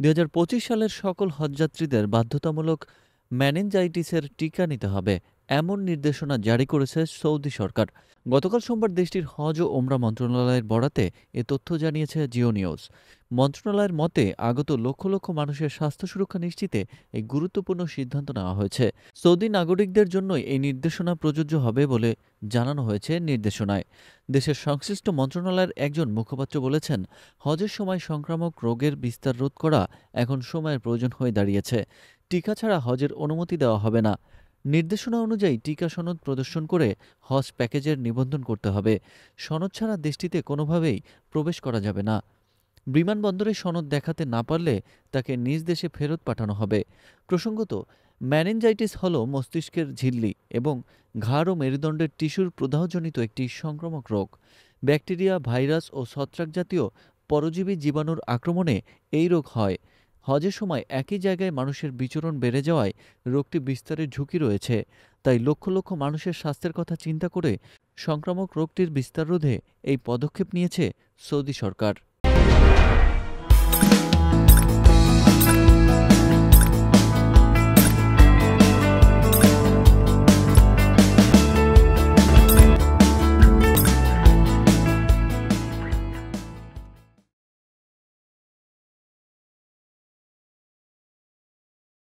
২০২৫ সালের সকল হজযাত্রীদের বাধ্যতামূলক মেনিনজাইটিসের টিকা নিতে হবে, এমন নির্দেশনা জারি করেছে সৌদি সরকার। গতকাল সোমবার দেশটির হজ ও ওমরা মন্ত্রণালয়ের বরাতে এ তথ্য জানিয়েছে জিও নিউজ। মন্ত্রণালয়ের মতে আগত লক্ষ লক্ষ মানুষের স্বাস্থ্য সুরক্ষা নিশ্চিতে এই গুরুত্বপূর্ণ সিদ্ধান্ত নেওয়া হয়েছে। সৌদি নাগরিকদের জন্যই এই নির্দেশনা প্রযোজ্য হবে বলে জানানো হয়েছে নির্দেশনায়। দেশের সংশ্লিষ্ট মন্ত্রণালয়ের একজন মুখপাত্র বলেছেন, হজের সময় সংক্রামক রোগের বিস্তার রোধ করা এখন সময়ের প্রয়োজন হয়ে দাঁড়িয়েছে। টিকা ছাড়া হজের অনুমতি দেওয়া হবে না। নির্দেশনা অনুযায়ী টিকা সনদ প্রদর্শন করে হজ প্যাকেজের নিবন্ধন করতে হবে। সনদ ছাড়া দেশটিতে কোনোভাবেই প্রবেশ করা যাবে না। বিমানবন্দরে সনদ দেখাতে না পারলে তাকে নিজ দেশে ফেরত পাঠানো হবে। প্রসঙ্গত, মেনিনজাইটিস হল মস্তিষ্কের ঝিল্লি এবং ঘাড় ও মেরুদণ্ডের টিস্যুর প্রদাহজনিত একটি সংক্রামক রোগ। ব্যাকটেরিয়া, ভাইরাস ও ছত্রাক জাতীয় পরজীবী জীবাণুর আক্রমণে এই রোগ হয়। হজের সময় একই জায়গায় মানুষের বিচরণ বেড়ে যাওয়ায় রোগটি বিস্তারের ঝুঁকি রয়েছে। তাই লক্ষ লক্ষ মানুষের স্বাস্থ্যের কথা চিন্তা করে সংক্রামক রোগটির বিস্তার রোধে এই পদক্ষেপ নিয়েছে সৌদি সরকার।